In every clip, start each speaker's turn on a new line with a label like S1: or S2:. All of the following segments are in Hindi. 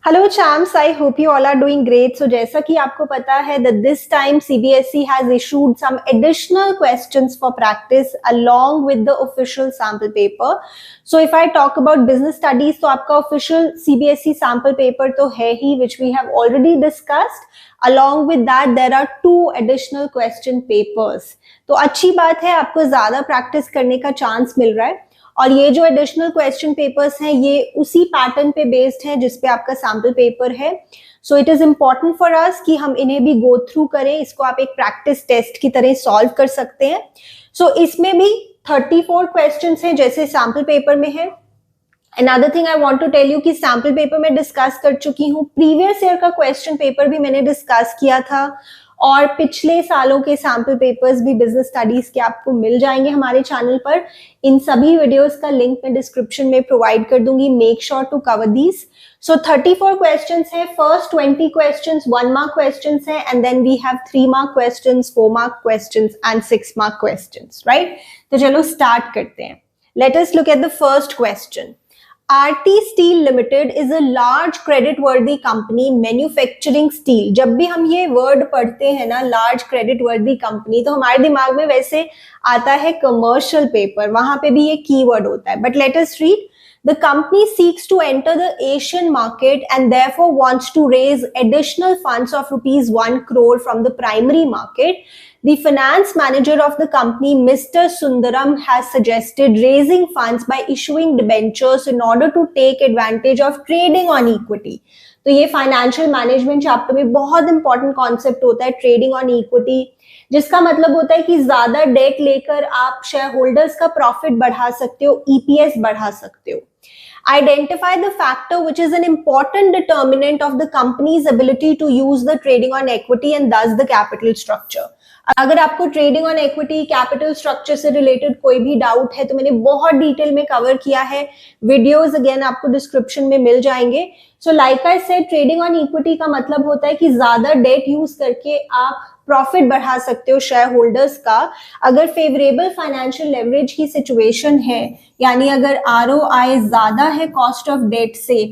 S1: Hello champs, I hope you all are doing great. So जैसा कि आपको पता है that this time CBSE has issued some additional questions for practice along with the official sample paper. So if I talk about business studies, तो आपका ऑफिशियल सीबीएसई सैम्पल पेपर तो है ही, which we have already discussed. Along with that, there are two additional question papers. तो अच्छी बात है, आपको ज्यादा प्रैक्टिस करने का चांस मिल रहा है। और ये जो एडिशनल क्वेश्चन पेपर्स हैं ये उसी पैटर्न पे बेस्ड है जिसपे आपका सैम्पल पेपर है। So it is important for us कि हम इन्हें भी गो थ्रू करें। इसको आप एक प्रैक्टिस टेस्ट की तरह सॉल्व कर सकते हैं। सो इसमें भी 34 क्वेश्चंस हैं जैसे सैम्पल पेपर में है। Another thing I want to tell you कि सैम्पल पेपर में डिस्कस कर चुकी हूँ, प्रीवियस ईयर का क्वेश्चन पेपर भी मैंने डिस्कस किया था, और पिछले सालों के सैम्पल पेपर्स भी बिजनेस स्टडीज के आपको मिल जाएंगे हमारे चैनल पर। इन सभी वीडियोस का लिंक मैं डिस्क्रिप्शन में प्रोवाइड कर दूंगी। Make sure to cover these. So 34 questions हैं। फर्स्ट 20 क्वेश्चंस 1 मार्क क्वेश्चंस हैं, and then we have 3 mark questions, 4 mark questions and 6 mark questions, right. तो चलो स्टार्ट करते हैं। Let us look at the first question. RT Steel Limited is a large credit-worthy company manufacturing steel। जब भी हम ये वर्ड पढ़ते हैं ना, large credit-worthy company, तो हमारे दिमाग में वैसे आता है commercial paper, वहां पे भी ये कीवर्ड होता है। But let us read. The company seeks to enter the Asian market and therefore wants to raise additional funds of rupees 1 crore from the primary market. The finance manager of the company, Mr. Sundaram, has suggested raising funds by issuing debentures in order to take advantage of trading on equity. तो ये फाइनेंशियल मैनेजमेंट चैप्टर में बहुत इंपॉर्टेंट कॉन्सेप्ट होता है, ट्रेडिंग ऑन इक्विटी, जिसका मतलब होता है कि ज्यादा डेट लेकर आप शेयर होल्डर्स का प्रॉफिट बढ़ा सकते हो, ईपीएस बढ़ा सकते हो। Identify the factor which is an important determinant of the company's ability to use the trading on equity and thus the capital structure. अगर आपको trading on equity, capital structure से रिलेटेड कोई भी डाउट है तो मैंने बहुत डिटेल में कवर किया है। वीडियोस अगेन आपको डिस्क्रिप्शन में मिल जाएंगे। सो like I said, trading on equity का मतलब होता है कि ज्यादा डेट यूज करके आप प्रॉफिट बढ़ा सकते हो शेयर होल्डर्स का। अगर फेवरेबल फाइनेंशियल लेवरेज की सिचुएशन है, यानी अगर आरओआई ज्यादा है कॉस्ट ऑफ डेट से,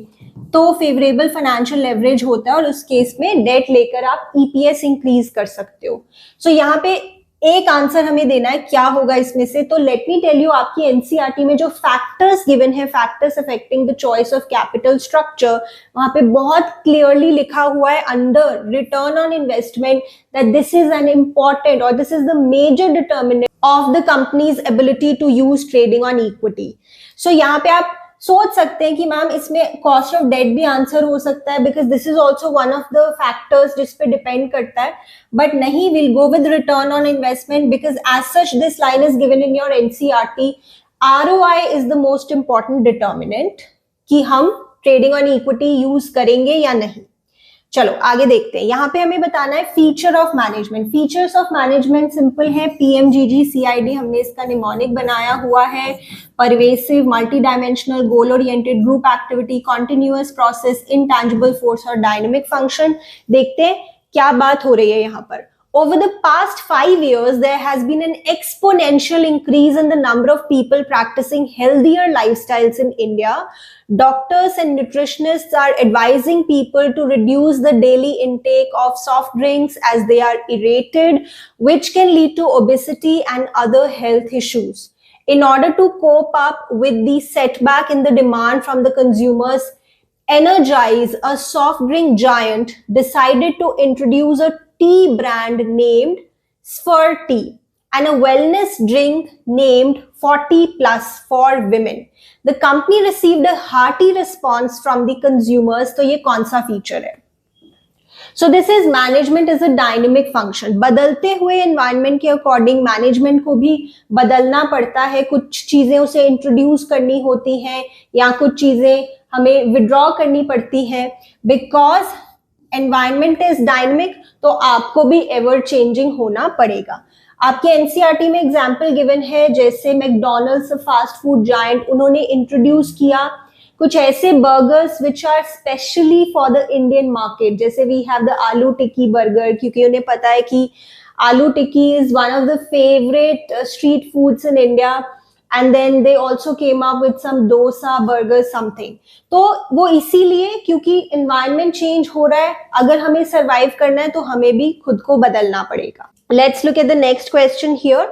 S1: तो फेवरेबल फाइनेंशियल लेवरेज होता है और उस केस में डेट लेकर आप ईपीएस इंक्रीज कर सकते हो। सो यहाँ पे एक आंसर हमें देना है, क्या होगा इसमें से। तो लेट मी टेल यू, आपकी एनसीईआरटी में जो फैक्टर्स गिवन है, factors affecting the choice of capital structure, वहां पे बहुत क्लियरली लिखा हुआ है under return on investment that this is an important और this is the major determinant of the company's ability to use trading on equity. So यहाँ पे आप सोच सकते हैं कि मैम इसमें कॉस्ट ऑफ डेट भी आंसर हो सकता है, because this is also one of the factors जिस पे डिपेंड करता है। बट नहीं, will go with return on investment because as such this line is given in your NCERT. ROI is the most important determinant कि हम ट्रेडिंग ऑन इक्विटी यूज करेंगे या नहीं। चलो आगे देखते हैं। यहाँ पे हमें बताना है feature of management. Features of management simple है, पीएमजीजी सीआईडी, हमने इसका निमोनिक बनाया हुआ है। Pervasive, multi dimensional, goal oriented, group activity, continuous process, intangible force और डायनेमिक फंक्शन। देखते हैं क्या बात हो रही है यहाँ पर। Over the past 5 years, there has been an exponential increase in the number of people practicing healthier lifestyles in India. Doctors and nutritionists are advising people to reduce the daily intake of soft drinks as they are aerated, which can lead to obesity and other health issues. In order to cope up with the setback in the demand from the consumers, Energize, a soft drink giant, decided to introduce a tea brand named Spher Tea and a wellness drink named 40 Plus for women. The company received a hearty response from the consumers. तो ये कौन सा फीचर है? So this is management is a dynamic function. बदलते हुए environment के अकॉर्डिंग मैनेजमेंट को भी बदलना पड़ता है। कुछ चीजें उसे इंट्रोड्यूस करनी होती हैं या कुछ चीजें हमें विड्रॉ करनी पड़ती है। बिकॉज एनवायरमेंट इज डायनेमिक, तो आपको भी एवर चेंजिंग होना पड़ेगा। आपके एनसीईआरटी में एग्जाम्पल गिवन है, जैसे मैकडॉनल्ड्स फास्ट फूड जायंट, उन्होंने इंट्रोड्यूस किया कुछ ऐसे burgers which are specially for the Indian market. जैसे we have the aloo tikki burger, क्योंकि उन्हें पता है कि aloo tikki is one of the favourite street foods in India and then they also came up with some dosa, burger, something. तो वो इसीलिए क्योंकि environment change हो रहा है, अगर हमें survive करना है तो हमें भी खुद को बदलना पड़ेगा. Let's look at the next question here.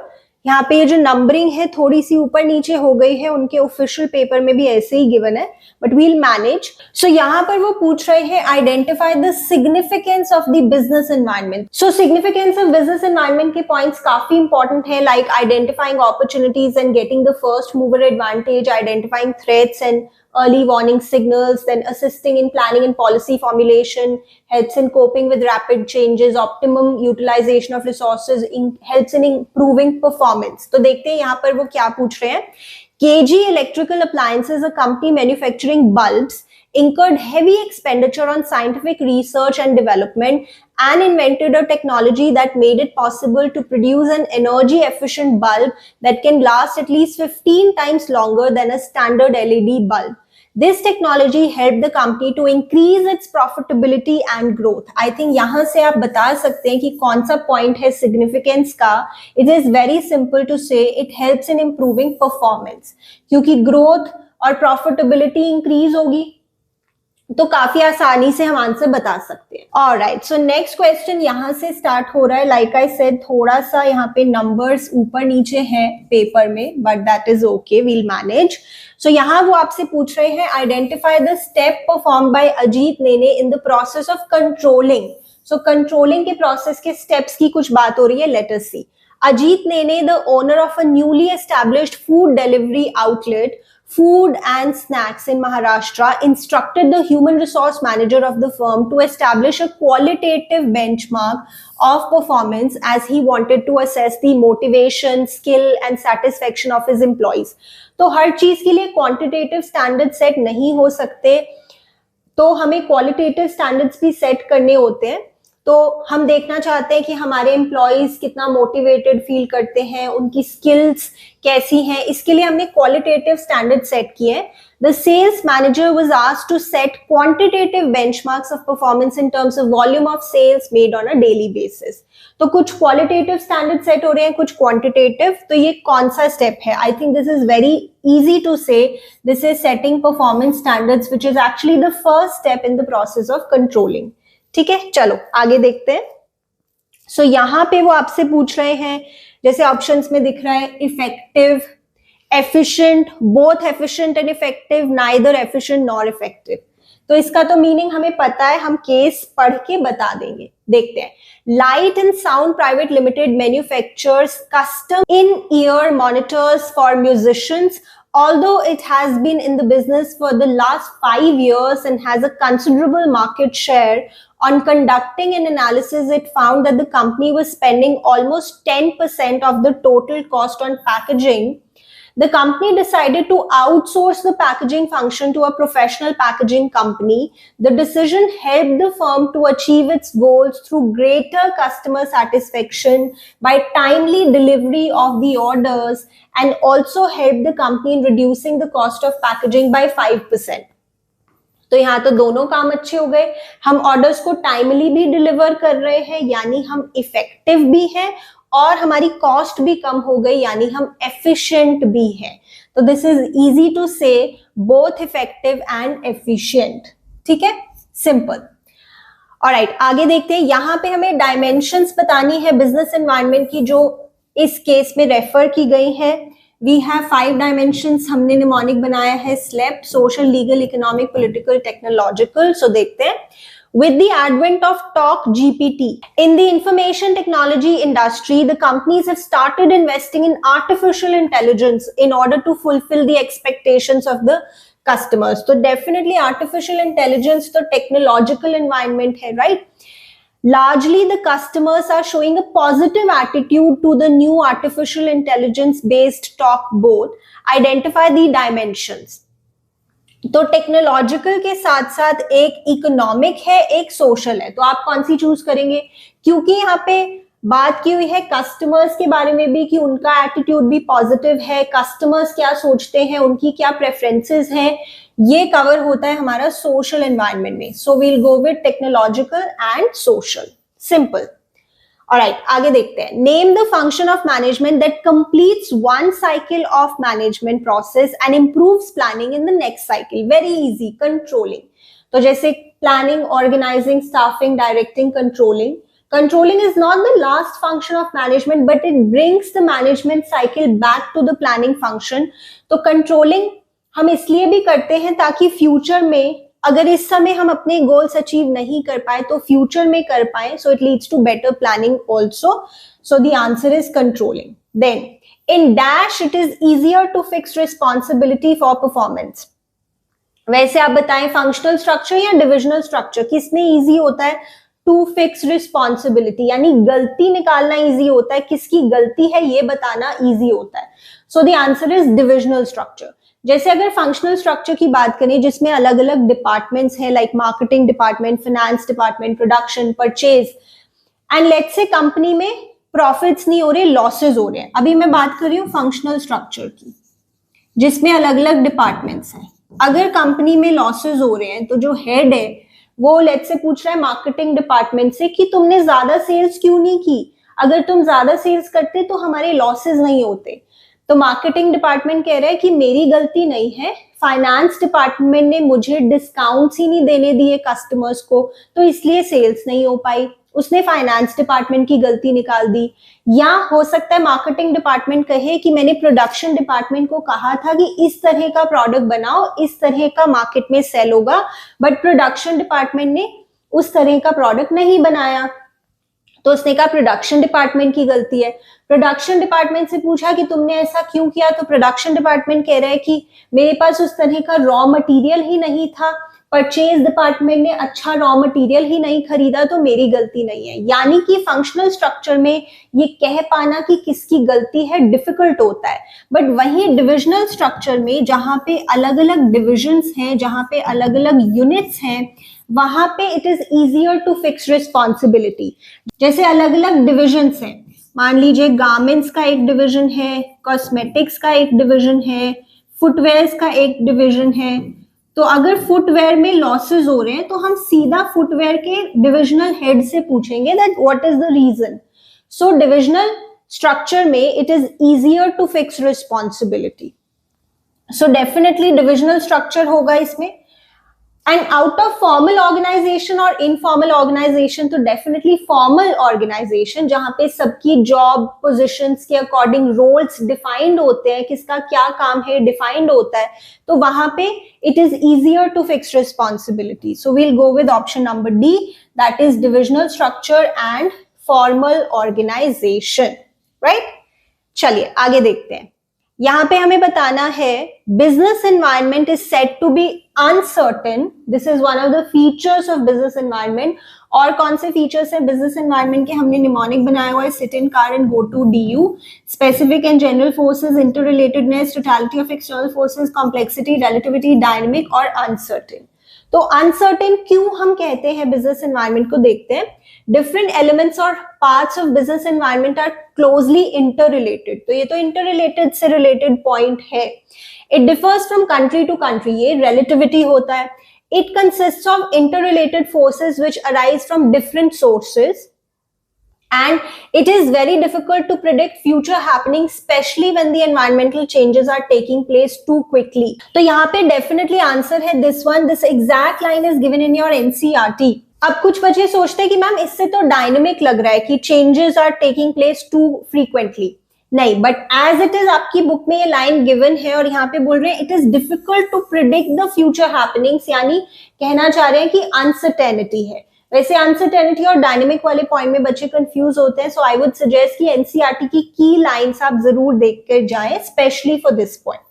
S1: यहाँ पे ये जो नंबरिंग है थोड़ी सी ऊपर नीचे हो गई है, उनके ऑफिशियल पेपर में भी ऐसे ही गिवन है, बट वील मैनेज. सो यहाँ पर वो पूछ रहे हैं identify the significance of the business environment. So significance of business environment के पॉइंट्स काफी इंपॉर्टेंट है, like identifying opportunities and getting the first mover advantage, identifying threats and early warning signals, then assisting in planning and policy formulation, helps in coping with rapid changes, optimum utilization of resources, helps in improving performance. तो देखते हैं यहाँ पर वो क्या पूछ रहे हैं. KG Electrical Appliances, a company manufacturing bulbs, incurred heavy expenditure on scientific research and development and invented a technology that made it possible to produce an energy efficient bulb that can last at least 15 times longer than a standard LED bulb. This technology helped the company to increase its profitability and growth. I think यहाँ से आप बता सकते हैं कि कौन सा पॉइंट है सिग्निफिकेंस का. It is very simple to say it helps in improving performance, क्योंकि ग्रोथ और प्रॉफिटेबिलिटी इंक्रीज होगी तो काफी आसानी से हम आंसर बता सकते हैं. ऑलराइट, सो नेक्स्ट क्वेश्चन यहाँ से स्टार्ट हो रहा है. लाइक आई सेड थोड़ा सा यहाँ पे नंबर्स ऊपर नीचे हैं पेपर में, but that is okay, we'll manage. So यहाँ वो आपसे पूछ रहे हैं identify the step perform by Ajit Nene in the process of controlling. So controlling के प्रोसेस के स्टेप्स की कुछ बात हो रही है. Let us see. Ajit Nene, the owner of a newly established food delivery outlet, Food and Snacks in Maharashtra, instructed the human resource manager of the firm to establish a qualitative benchmark of performance as he wanted to assess the motivation, skill and satisfaction of his employees. तो हर चीज के लिए क्वांटिटेटिव स्टैंडर्ड सेट नहीं हो सकते, तो हमें क्वालिटेटिव स्टैंडर्ड्स भी सेट करने होते हैं. तो हम देखना चाहते हैं कि हमारे एम्प्लॉइज कितना मोटिवेटेड फील करते हैं, उनकी स्किल्स कैसी हैं. इसके लिए हमने क्वालिटेटिव स्टैंडर्ड सेट किए हैं. The sales manager was asked to set quantitative benchmarks of performance in terms of volume of sales made on a daily basis. तो कुछ क्वालिटेटिव स्टैंडर्ड सेट हो रहे हैं, कुछ क्वांटिटेटिव. तो ये कौन सा स्टेप है? I think this is very easy to say. This is setting performance standards, which is actually the first step in the process of controlling. ठीक है, चलो आगे देखते हैं. सो यहाँ पे वो आपसे पूछ रहे हैं, जैसे ऑप्शंस में दिख रहा है effective, efficient, both efficient and effective, neither efficient nor effective. तो इसका तो मीनिंग हमें पता है, हम केस पढ़ के बता देंगे. देखते हैं. Light and sound private limited manufactures custom in ear monitors for musicians. Although it has been in the business for the last 5 years and has a considerable market share, on conducting an analysis, it found that the company was spending almost 10% of the total cost on packaging. The company decided to outsource the packaging function to a professional packaging company. The decision helped the firm to achieve its goals through greater customer satisfaction by timely delivery of the orders and also helped the company in reducing the cost of packaging by 5%. तो यहाँ तो दोनों काम अच्छे हो गए. हम ऑर्डर्स को टाइमली भी डिलीवर कर रहे हैं, यानी हम इफेक्टिव भी हैं, और हमारी कॉस्ट भी कम हो गई, यानी हम एफिशिएंट भी हैं. तो दिस इज इजी टू से, बोथ इफेक्टिव एंड एफिशिएंट. ठीक है, सिंपल. ऑलराइट, आगे देखते हैं. यहाँ पे हमें डायमेंशंस बतानी है बिजनेस एनवायरनमेंट की, जो इस केस में रेफर की गई है. We have 5 dimensions. हमने निमोनिक बनाया है, स्लेप, social, legal, economic, political, technological. So देखते हैं. With the advent of Talk GPT in the information technology industry, the companies have started investing in artificial intelligence in order to fulfill the expectations of the customers. So definitely artificial intelligence तो technological environment है, right? Largely the customers are showing a positive attitude to the new artificial intelligence based talk bot. Identify the dimensions. तो टेक्नोलॉजिकल के साथ साथ एक इकोनॉमिक है, एक सोशल है. तो आप कौन सी चूज करेंगे? क्योंकि यहाँ पे बात की हुई है कस्टमर्स के बारे में भी कि उनका एटीट्यूड भी पॉजिटिव है, कस्टमर्स क्या सोचते हैं, उनकी क्या प्रेफरेंसेस हैं, ये कवर होता है हमारा सोशल एनवायरनमेंट में. So we'll go with technological and social. Simple. Alright, आगे देखते हैं. Name the function of management that completes one cycle of management process and improves planning in the next cycle. Very easy. Controlling. तो जैसे planning, organizing, staffing, directing, controlling. Controlling is not the last function of management, but it brings the management cycle back to the planning function. तो controlling हम इसलिए भी करते हैं ताकि फ्यूचर में अगर इस समय हम अपने गोल्स अचीव नहीं कर पाए तो फ्यूचर में कर पाए. So it leads to better planning also. So the answer is controlling. Then in dash it is easier to fix responsibility for performance. वैसे आप बताएं फंक्शनल स्ट्रक्चर या डिविजनल स्ट्रक्चर, किसमें इजी होता है टू फिक्स रिस्पॉन्सिबिलिटी, यानी गलती निकालना इजी होता है, किसकी गलती है ये बताना इजी होता है. सो the answer is divisional structure. जैसे अगर फंक्शनल स्ट्रक्चर की बात करें जिसमें अलग अलग डिपार्टमेंट्स हैं, like marketing department, finance department, production, purchase, and let's say company में प्रॉफिट्स नहीं हो रहे, लॉसेज हो रहे हैं. अभी मैं बात कर रही हूँ फंक्शनल स्ट्रक्चर की जिसमें अलग अलग डिपार्टमेंट्स हैं. अगर कंपनी में लॉसेज हो रहे हैं तो जो हेड है वो लेट्स से पूछ रहा है मार्केटिंग डिपार्टमेंट से कि तुमने ज्यादा सेल्स क्यों नहीं की, अगर तुम ज्यादा सेल्स करते तो हमारे लॉसेज नहीं होते. तो मार्केटिंग डिपार्टमेंट कह रहा है कि मेरी गलती नहीं है, फाइनेंस डिपार्टमेंट ने मुझे डिस्काउंट्स ही नहीं देने दिए कस्टमर्स को तो इसलिए सेल्स नहीं हो पाई. उसने फाइनेंस डिपार्टमेंट की गलती निकाल दी. या हो सकता है मार्केटिंग डिपार्टमेंट कहे कि मैंने प्रोडक्शन डिपार्टमेंट को कहा था कि इस तरह का प्रोडक्ट बनाओ, इस तरह का मार्केट में सेल होगा, बट प्रोडक्शन डिपार्टमेंट ने उस तरह का प्रोडक्ट नहीं बनाया तो उसने कहा प्रोडक्शन डिपार्टमेंट की गलती है. प्रोडक्शन डिपार्टमेंट से पूछा कि तुमने ऐसा क्यों किया तो प्रोडक्शन डिपार्टमेंट कह रहा है कि मेरे पास उस तरह का रॉ मटेरियल ही नहीं था, परचेज डिपार्टमेंट ने अच्छा रॉ मटेरियल ही नहीं खरीदा तो मेरी गलती नहीं है. यानी कि फंक्शनल स्ट्रक्चर में ये कह पाना कि किसकी गलती है डिफिकल्ट होता है. बट वहीं डिविजनल स्ट्रक्चर में जहां पे अलग अलग डिविजन्स हैं, जहां पे अलग अलग यूनिट्स हैं, वहां पे it is easier to fix responsibility. जैसे अलग अलग डिविजन्स हैं, मान लीजिए गारमेंट्स का एक डिवीजन है, कॉस्मेटिक्स का एक डिवीजन है, फुटवेयर्स का एक डिवीजन है. तो अगर फुटवेयर में लॉसेस हो रहे हैं तो हम सीधा फुटवेयर के डिविजनल हेड से पूछेंगे that what is the reason. So divisional structure में it is easier to fix responsibility. So definitely divisional structure होगा इसमें. And out of formal organisation और इनफॉर्मल ऑर्गेनाइजेशन तो डेफिनेटली फॉर्मल ऑर्गेनाइजेशन जहां पे सबकी जॉब पोजीशंस के अकॉर्डिंग रोल्स डिफाइंड होते हैं, किसका क्या काम है डिफाइंड होता है, तो वहां पे it is easier to fix responsibility. So we'll go with option number D, that is divisional structure and formal organization. Right, चलिए आगे देखते हैं. यहां पे हमें बताना है business environment is said to be uncertain. This is one of the features of business environment. और कौन से फीचर्स है बिजनेस एनवायरनमेंट के, हमने निमोनिक बनाया हुआ है, sit in car and go to DU. Specific and general forces, inter relatedness, totality of external forces, complexity, relativity, dynamic और अनसर्टेन. तो अनसर्टेन क्यों हम कहते हैं बिजनेस एनवायरनमेंट को, देखते हैं. डिफरेंट एलिमेंट्स और parts of business environment are closely inter related. तो ये तो इंटर रिलेटेड से रिलेटेड पॉइंट है. It differs from country to country, ये रिलेटिविटी होता है. It consists of interrelated forces which arise from different sources and it is very difficult to predict future happening, especially when the environmental changes are taking place too quickly. तो यहाँ पे definitely answer है this one. This exact line is given in your NCERT. अब कुछ बच्चे सोचते हैं कि मैम इससे तो डायनेमिक लग रहा है कि changes are taking place too frequently. नहीं, बट एज इट इज आपकी बुक में ये लाइन गिवन है और यहाँ पे बोल रहे हैं it is difficult to predict the future happenings, यानी कहना चाह रहे हैं कि अनसर्टेनिटी है. वैसे अनसर्टेनिटी और डायनेमिक वाले पॉइंट में बच्चे कंफ्यूज होते हैं. सो आई वुड सजेस्ट कि एनसीईआरटी की लाइंस आप जरूर देख कर जाएं, specially for this point.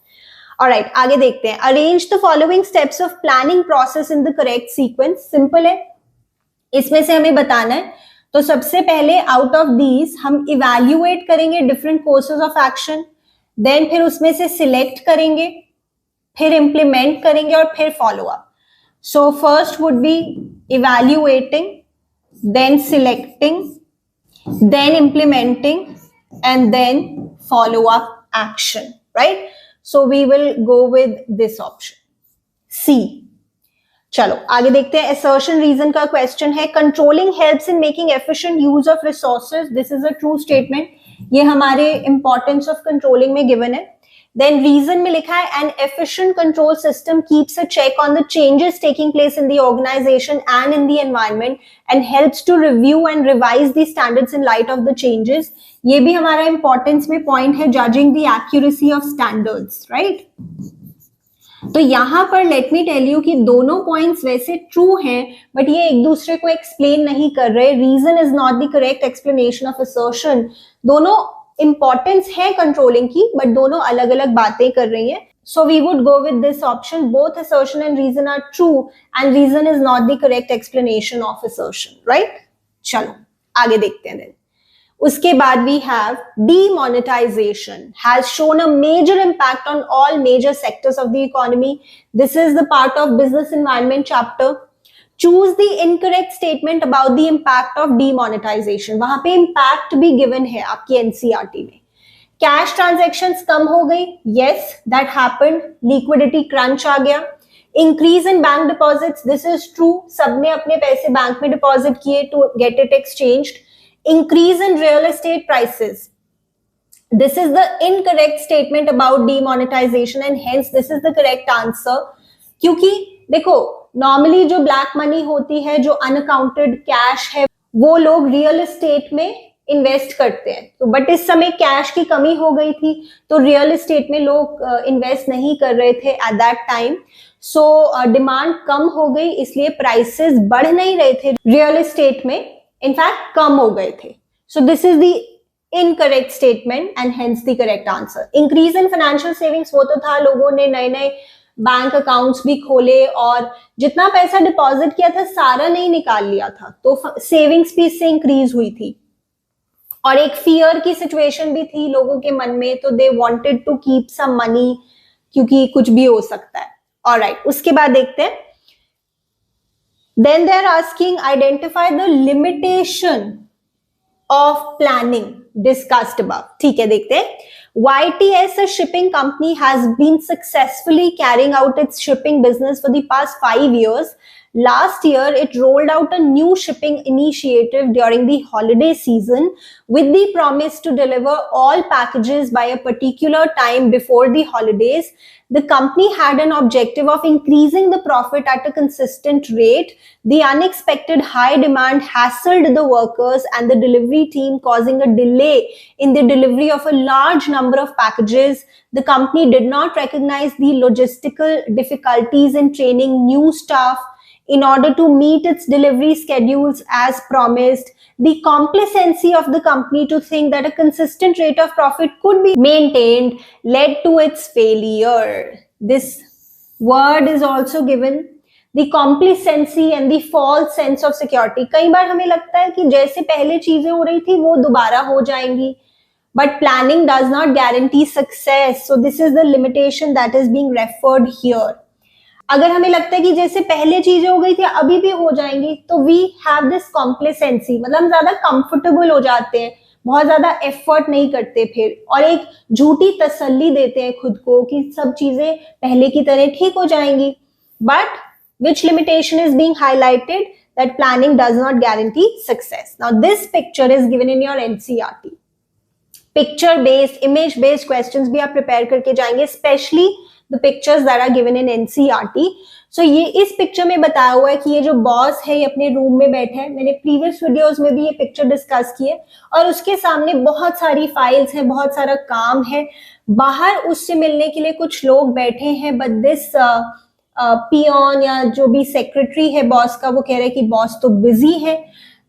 S1: Alright, आगे देखते हैं. Arrange the following steps of planning process in the correct sequence. Simple है, इसमें से हमें बताना है. तो सबसे पहले आउट ऑफ दीज हम इवैल्यूएट करेंगे different courses of action, then फिर उसमें से सिलेक्ट करेंगे, फिर इंप्लीमेंट करेंगे और फिर follow up. So first would be evaluating, then selecting, then implementing, and then follow up action, right? So we will go with this option. C. चलो आगे देखते हैं। assertion रीजन का क्वेश्चन है, controlling helps in making efficient use of resources, this is a true statement, ये हमारे इंपॉर्टेंस ऑफ कंट्रोलिंग में गिवन है। देन रीजन में लिखा है, an efficient control system keeps a check on the changes taking place in the organization and in the environment and helps to review and revise the standards in light of the changes, ये भी हमारा इंपॉर्टेंस में पॉइंट है, judging the accuracy of standards, right. तो यहां पर लेट मी टेल यू कि दोनों पॉइंट्स वैसे ट्रू हैं, बट ये एक दूसरे को एक्सप्लेन नहीं कर रहे। Reason is not the correct explanation of assertion. दोनों इंपॉर्टेंस है कंट्रोलिंग की, बट दोनों अलग अलग बातें कर रही हैं। So we would go with this option. Both assertion and reason are true, and reason is not the correct explanation of assertion, right? चलो आगे देखते हैं। उसके बाद we have demonetization has shown a major impact on all major sectors of the economy. This is the part of business environment chapter. Choose the incorrect statement about the impact of demonetization. वहां पे impact भी given है आपकी NCERT में। कैश ट्रांजैक्शंस कम हो गई, yes that happened, liquidity crunch आ गया। Increase in bank deposits, this is true, सबने अपने पैसे बैंक में डिपॉजिट किए to get it exchanged. Increase in real estate prices, this is the incorrect statement about demonetisation and hence this is the correct answer. क्योंकि देखो नॉर्मली जो ब्लैक मनी होती है, जो अनअकाउंटेड कैश है, वो लोग रियल एस्टेट में इन्वेस्ट करते हैं। तो बट इस समय कैश की कमी हो गई थी, तो रियल एस्टेट में लोग इन्वेस्ट नहीं कर रहे थे at that time. So demand कम हो गई, इसलिए प्राइसेस बढ़ नहीं रहे थे रियल एस्टेट में, इनफैक्ट कम हो गए थे। So this is the incorrect statement and hence the correct answer. Increase in financial savings, वो तो था, लोगों ने नए नए बैंक अकाउंट्स भी खोले और जितना पैसा डिपॉजिट किया था सारा नहीं निकाल लिया था, तो सेविंग्स भी इससे इंक्रीज हुई थी। और एक फियर की सिचुएशन भी थी लोगों के मन में, तो they wanted to keep some money, क्योंकि कुछ भी हो सकता है। ऑलराइट, उसके बाद देखते हैं। Then they are asking identify the limitation of planning discussed above. ठीक है, देखते हैं। YTS, a shipping company, has been successfully carrying out its shipping business for the past 5 years. Last year, it rolled out a new shipping initiative during the holiday season with the promise to deliver all packages by a particular time before the holidays. The company had an objective of increasing the profit at a consistent rate. The unexpected high demand hassled the workers and the delivery team, causing a delay in the delivery of a large number of packages. The company did not recognize the logistical difficulties in training new staff in order to meet its delivery schedules as promised. The complacency of the company to think that a consistent rate of profit could be maintained led to its failure. This word is also given, the complacency and the false sense of security. कई बार हमें लगता है कि जैसे पहले चीजें हो रही थी वो दोबारा हो जाएंगी, but planning does not guarantee success. So this is the limitation that is being referred here. अगर हमें लगता है कि जैसे पहले चीजें हो गई थी अभी भी हो जाएंगी, तो वी हैव दिस कॉम्प्लेसेंसी, मतलब हम ज्यादा कंफर्टेबल हो जाते हैं, बहुत ज्यादा एफर्ट नहीं करते फिर, और एक झूठी तसल्ली देते हैं खुद को कि सब चीजें पहले की तरह ठीक हो जाएंगी। But which limitation is being highlighted, that planning does not guarantee success. Now this picture is given in your NCERT. Picture based, image based questions भी आप प्रिपेयर करके जाएंगे, specially the pictures that are given in NCERT. So ये इस पिक्चर में बताया हुआ है कि ये जो बॉस है ये अपने रूम में बैठा है, मैंने प्रीवियस वीडियोस में भी ये पिक्चर डिस्कस की है, और उसके सामने बहुत सारी फाइल्स हैं, बहुत सारा काम है, बाहर उससे मिलने के लिए कुछ लोग बैठे हैं, बट दिस पियोन या जो भी सेक्रेटरी है बॉस का, वो कह रहे हैं कि बॉस तो बिजी है।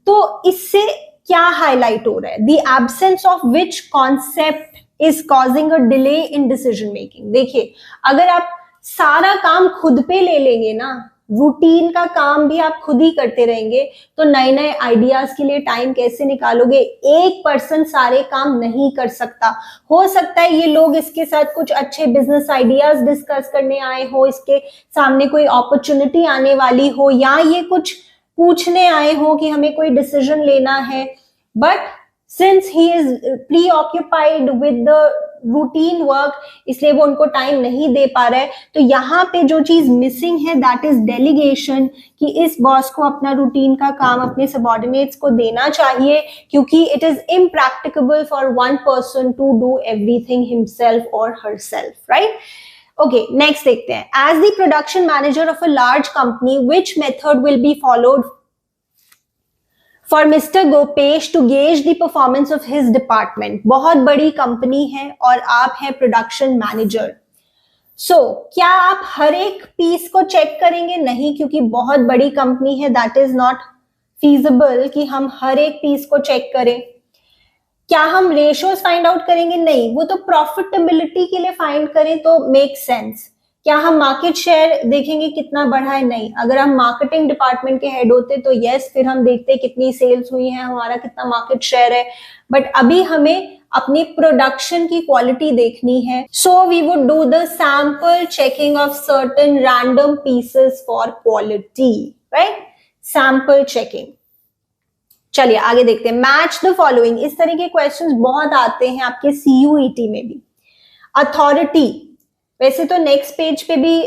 S1: तो इससे क्या हाईलाइट हो रहा है? The absence of which concept is causing a delay in decision making. देखिए, अगर आप सारा काम खुद पे ले लेंगे ना, रूटीन का काम भी आप खुद ही करते रहेंगे, तो नए नए आइडियाज के लिए टाइम कैसे निकालोगे? एक पर्सन सारे काम नहीं कर सकता। हो सकता है ये लोग इसके साथ कुछ अच्छे बिजनेस आइडियाज डिस्कस करने आए हो, इसके सामने कोई अपॉर्चुनिटी आने वाली हो, या ये कुछ पूछने आए हो कि हमें कोई डिसीजन लेना है, but since he is preoccupied with the routine work, इसलिए वो उनको टाइम नहीं दे पा रहा है। तो यहाँ पे जो चीज मिसिंग है दैट इज डेलीगेशन, कि इस बॉस को अपना रूटीन का काम अपने सबॉर्डिनेट्स को देना चाहिए, क्योंकि it is impracticable for one person to do everything himself और हरसेल्फ, राइट? ओके, नेक्स्ट देखते हैं। As the production manager of a large company, which method will be followed for mister Gopesh to gauge the performance of his department? बहुत बड़ी कंपनी है और आप हैं प्रोडक्शन मैनेजर। क्या आप हर एक पीस को चेक करेंगे? नहीं, क्योंकि बहुत बड़ी कंपनी है, दैट इज नॉट फीजिबल कि हम हर एक पीस को चेक करें। क्या हम रेशियोज फाइंड आउट करेंगे? नहीं, वो तो प्रॉफिटेबिलिटी के लिए फाइंड करें तो मेक सेंस। क्या हम मार्केट शेयर देखेंगे कितना बढ़ा है? नहीं। अगर हम मार्केटिंग डिपार्टमेंट के हेड होते तो यस, फिर हम देखते कितनी सेल्स हुई है, हमारा कितना मार्केट शेयर है। बट अभी हमें अपनी प्रोडक्शन की क्वालिटी देखनी है। So we would do the sample checking of certain random pieces for quality, right? Sample checking. चलिए आगे देखते हैं। मैच द फॉलोइंग, इस तरह के क्वेश्चंस बहुत आते हैं आपके CUET में भी। अथॉरिटी, वैसे तो नेक्स्ट पेज पे भी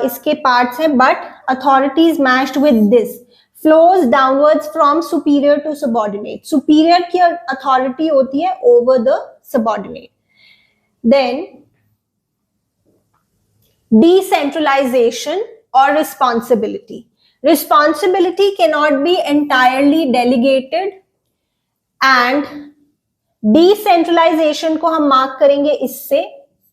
S1: इसके पार्ट्स हैं, but authority is matched with this, flows downwards from superior to subordinate. Superior की अथॉरिटी होती है over the subordinate. Then decentralization और responsibility. Responsibility cannot be entirely delegated and decentralization को हम मार्क करेंगे इससे।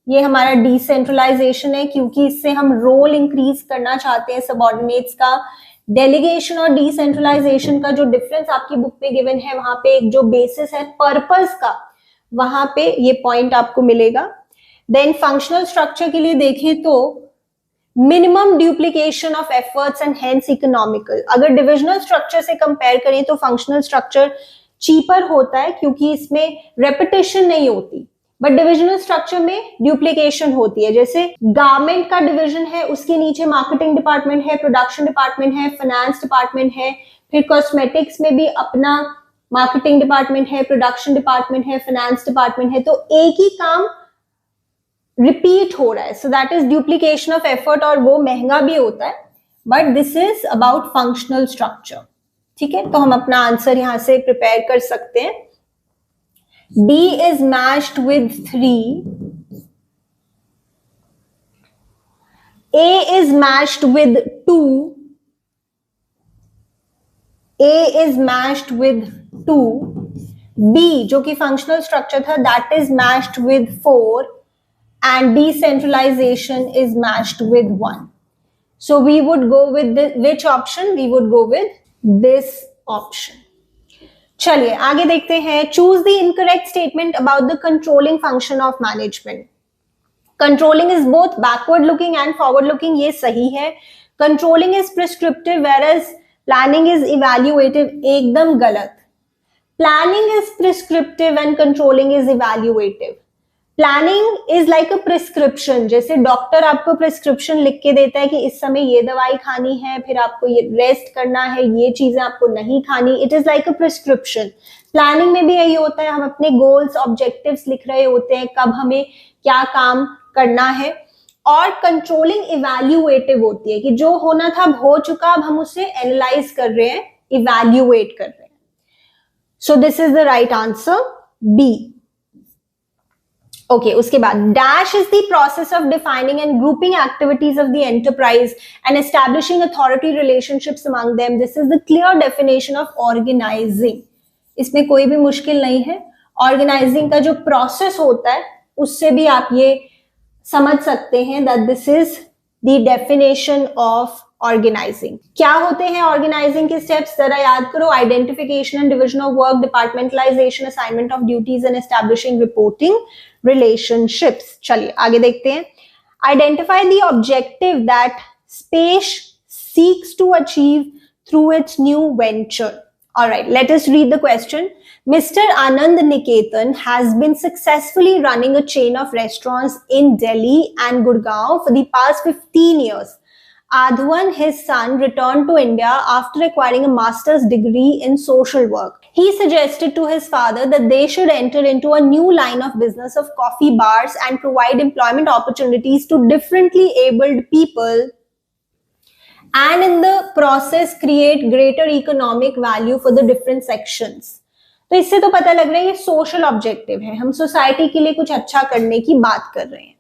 S1: ये हमारा डिसेंट्रलाइजेशन है, क्योंकि इससे हम रोल इंक्रीज करना चाहते हैं सबॉर्डिनेट्स का। डेलीगेशन और डिसेंट्रलाइजेशन का जो डिफरेंस आपकी बुक में गिवन है, वहां पे एक जो बेसिस है पर्पस का, वहां पे ये पॉइंट आपको मिलेगा। देन फंक्शनल स्ट्रक्चर के लिए देखें तो minimum duplication of efforts and hence economical. अगर डिविजनल स्ट्रक्चर से कंपेयर करें तो फंक्शनल स्ट्रक्चर चीपर होता है, क्योंकि इसमें रेपिटेशन नहीं होती, बट डिविजनल स्ट्रक्चर में ड्यूप्लीकेशन होती है। जैसे गारमेंट का डिवीजन है, उसके नीचे मार्केटिंग डिपार्टमेंट है, प्रोडक्शन डिपार्टमेंट है, फाइनेंस डिपार्टमेंट है, फिर कॉस्मेटिक्स में भी अपना मार्केटिंग डिपार्टमेंट है, प्रोडक्शन डिपार्टमेंट है, फाइनेंस डिपार्टमेंट है। तो एक ही काम रिपीट हो रहा है, सो that is duplication of effort, और वो महंगा भी होता है। But this is about functional structure, ठीक है? तो हम अपना आंसर यहां से प्रिपेयर कर सकते हैं। D is matched with 3, A is matched with 2, A is matched with 2, B जो कि फंक्शनल स्ट्रक्चर था that is matched with 4, and decentralization is matched with 1. So we would go with which option? We would go with this option. चलिए आगे देखते हैं। Choose the incorrect statement about the controlling function of management. Controlling is both backward looking and forward looking, ये सही है। Controlling is prescriptive whereas planning is evaluative, एकदम गलत। Planning is prescriptive and controlling is evaluative. Planning is like a prescription, जैसे डॉक्टर आपको प्रिस्क्रिप्शन लिख के देता है कि इस समय ये दवाई खानी है, फिर आपको ये रेस्ट करना है, ये चीजें आपको नहीं खानी। It is like a prescription. Planning में भी यही होता है, हम अपने गोल्स ऑब्जेक्टिव्स लिख रहे होते हैं, कब हमें क्या काम करना है। और कंट्रोलिंग इवैल्यूएटिव होती है कि जो होना था हो चुका, अब हम उसे एनालाइज कर रहे हैं, इवैल्यूएट कर रहे हैं। So this is the right answer, B. Okay, उसके बाद dash is the process of defining and grouping activities of the enterprise and establishing authority relationships among them. This is the clear definition of organizing. इसमें कोई भी मुश्किल नहीं है। ऑर्गेनाइजिंग का जो प्रोसेस होता है उससे भी आप ये समझ सकते हैं that this is the definition of organizing. क्या होते हैं ऑर्गेनाइजिंग के स्टेप्स, जरा याद करो। Identification and division of work, departmentalization, assignment of duties and establishing reporting relationships. चलिए आगे देखते हैं। Identify the objective that space seeks to achieve through its new venture. Alright, let us read the question. Mr. Anand Niketan has been successfully running a chain of restaurants in Delhi and Gurgaon for the past 15 years. Adhwan, his son, returned to India after acquiring a master's degree in social work. He suggested to his father that they should enter into a new line of business of coffee bars and provide employment opportunities to differently abled people, and in the process create greater economic value for the different sections. तो इससे तो पता लग रहा है ये सोशल ऑब्जेक्टिव है, हम सोसाइटी के लिए कुछ अच्छा करने की बात कर रहे हैं.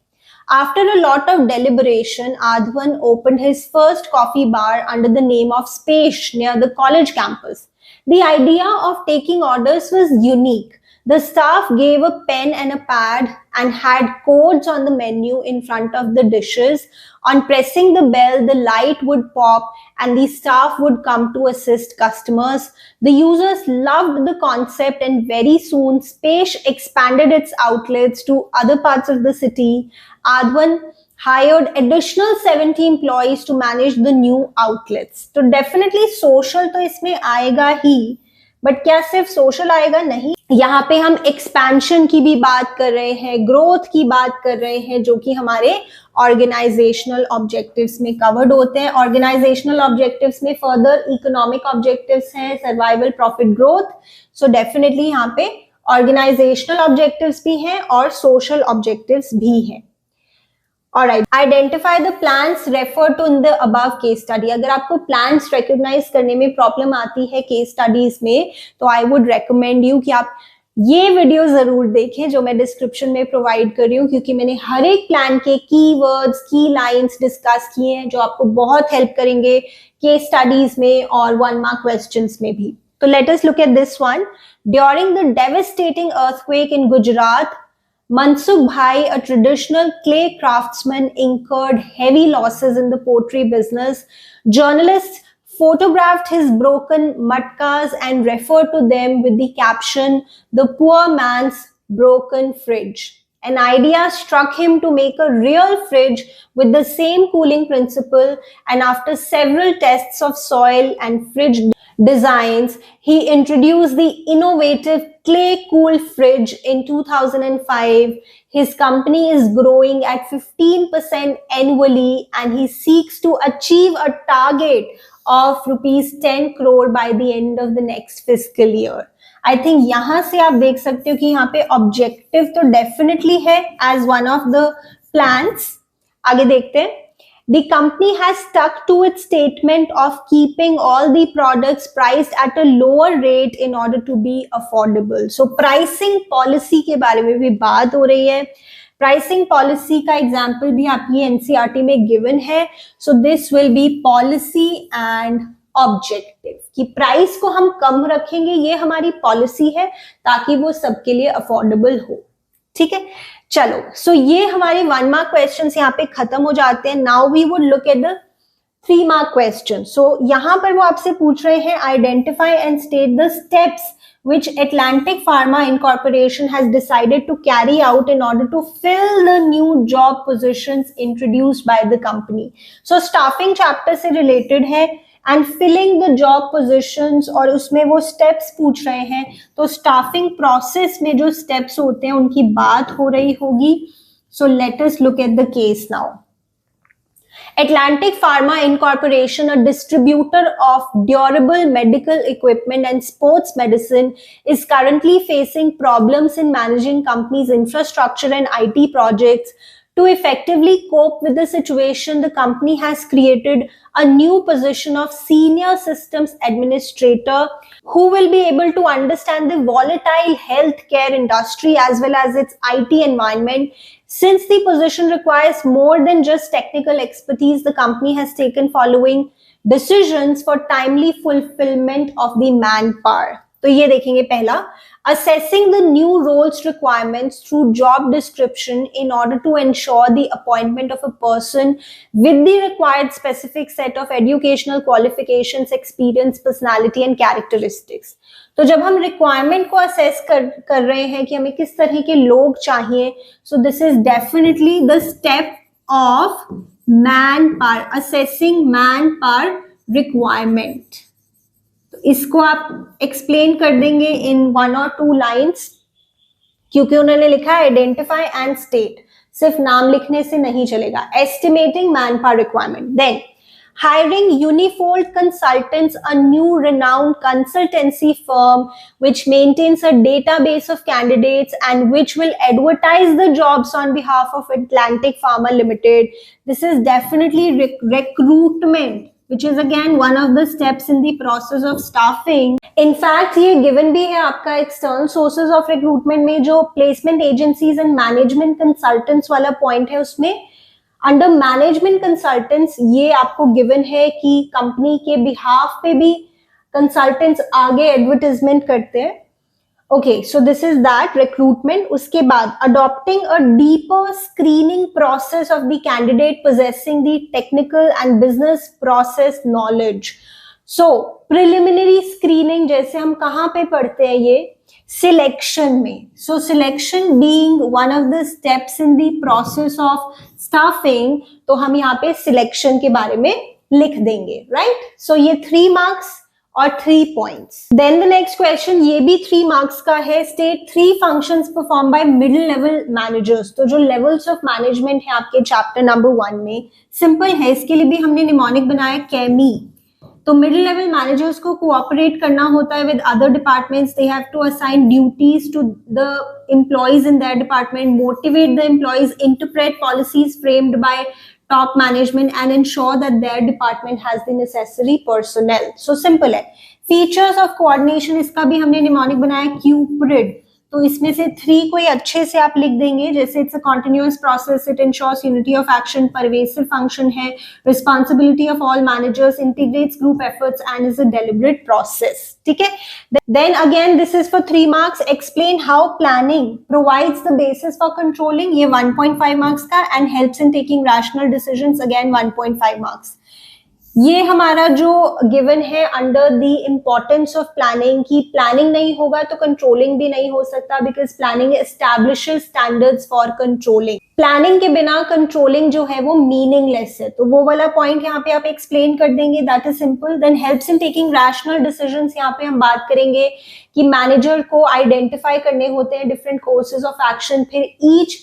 S1: After a lot of deliberation, Advan opened his first coffee bar under the name of Space near the college campus. The idea of taking orders was unique. The staff gave a pen and a pad and had codes on the menu in front of the dishes. On pressing the bell, the light would pop and the staff would come to assist customers. The users loved the concept, and very soon Space expanded its outlets to other parts of the city. Advan hired additional 70 employees to manage the new outlets. तो definitely social तो इसमें आएगा ही, बट क्या सिर्फ सोशल आएगा? नहीं, यहाँ पे हम एक्सपेंशन की भी बात कर रहे हैं, ग्रोथ की बात कर रहे हैं, जो कि हमारे ऑर्गेनाइजेशनल ऑब्जेक्टिव्स में कवर्ड होते हैं. ऑर्गेनाइजेशनल ऑब्जेक्टिव्स में फर्दर इकोनॉमिक ऑब्जेक्टिव्स हैं, survival, profit, growth. So definitely यहाँ पे ऑर्गेनाइजेशनल ऑब्जेक्टिव्स भी हैं और सोशल ऑब्जेक्टिव्स भी हैं. Alright, identify the plants referred to in the above case study. अगर आपको plants recognize करने में प्रॉब्लम आती है केस स्टडीज में, तो आई वुड रेकमेंड यू कि आप ये वीडियो जरूर देखें जो मैं डिस्क्रिप्शन में प्रोवाइड कर रही हूँ, क्योंकि मैंने हर एक प्लान के कीवर्ड्स, की लाइंस डिस्कस किए हैं जो आपको बहुत हेल्प करेंगे केस स्टडीज में और 1 मार्क क्वेश्चंस में भी. तो late us look at this one. During the devastating earthquake in Gujarat, Mansukh Bhai, a traditional clay craftsman, incurred heavy losses in the pottery business. Journalists photographed his broken matkas and referred to them with the caption, "The poor man's broken fridge." An idea struck him to make a real fridge with the same cooling principle, and after several tests of soil and fridge designs, he introduced the innovative clay cool fridge in 2005. His company is growing at 15% annually, and he seeks to achieve a target of rupees 10 crore by the end of the next fiscal year. I think यहाँ से आप देख सकते हो कि यहाँ पे ऑब्जेक्टिव तो डेफिनेटली है as one of the plans. आगे देखते हैं. The company has stuck to its statement of keeping all the products priced at a lower rate in order to be affordable. So pricing policy के बारे में भी बात हो रही है. Pricing policy का एग्जाम्पल भी आपकी NCERT में गिवन है. So this will be policy and objective, कि प्राइस को हम कम रखेंगे, ये हमारी पॉलिसी है ताकि वो सबके लिए अफोर्डेबल हो. ठीक है, चलो. सो ये हमारे 1 मार्क क्वेश्चंस यहाँ पे खत्म हो जाते हैं. Now we would look at the 3 mark question. So यहाँ पर वो आपसे पूछ रहे हैं, identify and state the steps which Atlantic Pharma Incorporation has decided to carry out in order to fill the new job positions introduced by the company. So staffing chapter से related है and filling the job positions, और उसमें वो steps पूछ रहे हैं. तो staffing process में जो steps होते हैं उनकी बात हो रही होगी. So let us look at the case now. Atlantic Pharma Incorporation, a distributor of durable medical equipment and sports medicine, is currently facing problems in managing company's infrastructure and IT projects. To effectively cope with the situation, the company has created a new position of Senior Systems Administrator, who will be able to understand the volatile healthcare industry as well as its IT environment. Since the position requires more than just technical expertise, the company has taken following decisions for timely fulfillment of the manpower. तो ये देखेंगे. पहला, assessing the new roles requirements through job description in order to ensure the appointment of a person with the required specific set of educational qualifications, experience, personality and characteristics. तो जब हम रिक्वायरमेंट को असेस कर रहे हैं कि हमें किस तरह के लोग चाहिए, सो this is definitely the step of man power, assessing man power requirement. तो इसको आप एक्सप्लेन कर देंगे इन 1 or 2 लाइन्स, क्योंकि उन्होंने लिखा है आइडेंटिफाई एंड स्टेट. सिर्फ नाम लिखने से नहीं चलेगा. Estimating man power requirement. Then hiring Unifold Consultants, a new renowned consultancy firm which maintains a database of candidates and which will advertise the jobs on behalf of Atlantic Pharma Limited. This is definitely recruitment, which is again one of the steps in the process of staffing. In fact, ये given भी है आपका external sources of recruitment में जो placement agencies and management consultants वाला point है, उसमें अंडर मैनेजमेंट कंसल्टेंट्स ये आपको गिवन है कि कंपनी के बिहाफ पे भी कंसल्टेंट्स आगे एडवर्टाइजमेंट करते हैं. Okay, so this is that recruitment. उसके बाद adopting a deeper screening process of the candidate possessing the technical and business process knowledge. So preliminary screening जैसे हम कहाँ पे पढ़ते हैं, ये सिलेक्शन में. So selection being one of the steps in the process of staffing, तो हम यहाँ पे सिलेक्शन के बारे में लिख देंगे, राइट. सो ये 3 मार्क्स और 3 points. Then the next question, ये भी 3 मार्क्स का है. State 3 functions perform by middle level managers. तो जो लेवल्स ऑफ मैनेजमेंट है आपके चैप्टर नंबर 1 में, सिंपल है, इसके लिए भी हमने निमोनिक बनाया केमी. तो मिडिल लेवल मैनेजर्स को कोऑपरेट करना होता है with other departments. They have to assign duties to the employees in that department, motivate the employees, interpret policies framed by top management and ensure that their department has the necessary personnel. So simple है. Features of coordination, इसका भी हमने निमोनिक बनाया क्यूप्रिड. तो इसमें से 3 कोई अच्छे से आप लिख देंगे, जैसे it's a continuous process, it ensures unity of action, pervasive function है, responsibility of all managers, integrates group efforts and is a deliberate process. ठीक है. Then again this is for 3 marks. Explain how planning provides the basis for controlling, ये 1.5 marks का, and helps in taking rational decisions, again 1.5 marks. ये हमारा जो गिवन है under the importance of planning, की प्लानिंग नहीं होगा तो कंट्रोलिंग भी नहीं हो सकता, because planning establishes standards for controlling. Planning के बिना कंट्रोलिंग जो है वो मीनिंगलेस है. तो वो वाला पॉइंट यहाँ पे आप एक्सप्लेन कर देंगे, that is simple. Then helps in taking rational decisions, यहाँ पे हम बात करेंगे कि मैनेजर को आइडेंटिफाई करने होते हैं डिफरेंट कोर्सेज ऑफ एक्शन, फिर ईच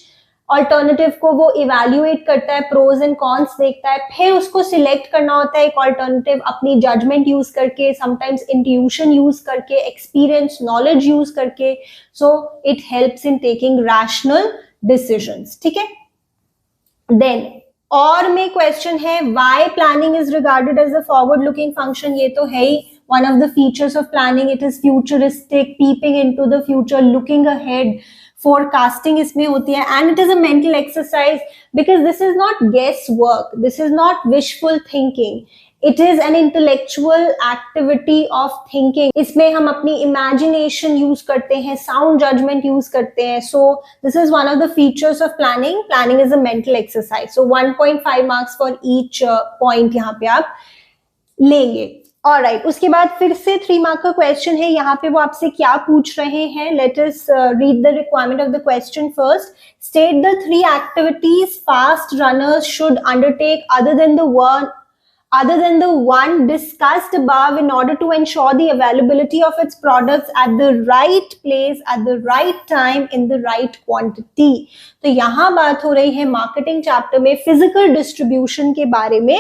S1: ऑल्टरनेटिव को वो इवैल्यूएट करता है, प्रोज एंड कॉन्स देखता है, फिर उसको सिलेक्ट करना होता है एक ऑल्टरनेटिव अपनी जजमेंट यूज करके, समटाइम्स इंट्यूशन यूज करके, एक्सपीरियंस नॉलेज यूज करके. So it helps in taking rational decisions. ठीक है. देन और में क्वेश्चन है, why planning is regarded as a forward looking function. ये तो है ही one of the features of planning. It is futuristic, peeping into the future, looking ahead, forecasting इसमें होती है, and it is a mental exercise because this is not guesswork, this is not wishful thinking, it is an intellectual activity of thinking. इसमें हम अपनी imagination use करते हैं, sound judgment use करते हैं. So this is one of the features of planning. Planning is a mental exercise. So 1.5 marks for each point यहाँ पे आप लेंगे. ऑलराइट, उसके बाद फिर से 3 मार्क का क्वेश्चन है. यहाँ पे वो आपसे क्या पूछ रहे हैं, let us read the requirement of the question first. State the 3 activities fast runners should undertake other than the one discussed above in order to ensure the availability of its products at the right place at the right time in the right quantity. तो यहाँ बात हो रही है मार्केटिंग चैप्टर में फिजिकल डिस्ट्रीब्यूशन के बारे में.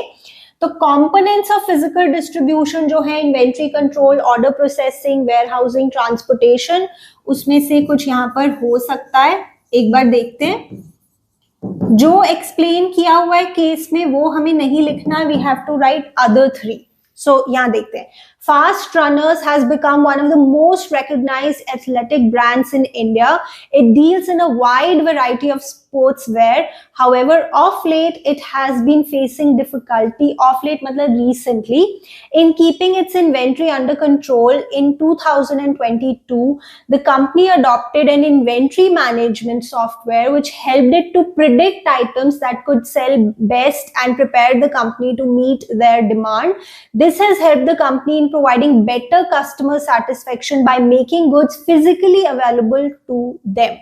S1: तो कंपोनेंट्स ऑफ फिजिकल डिस्ट्रीब्यूशन जो है, inventory control, order processing, warehousing, transportation, उसमें से कुछ यहाँ पर हो सकता है. एक बार देखते हैं. जो एक्सप्लेन किया हुआ है केस में वो हमें नहीं लिखना, we have to write other 3. So यहाँ देखते हैं. Fast Runners has become one of the most recognized athletic brands in India. It deals in a wide variety of sportswear. However, of late it has been facing difficulty. Of late मतलब recently, in keeping its inventory under control. In 2022, the company adopted an inventory management software which helped it to predict items that could sell best and prepare the company to meet their demand. This has helped the company in providing better customer satisfaction by making goods physically available to them.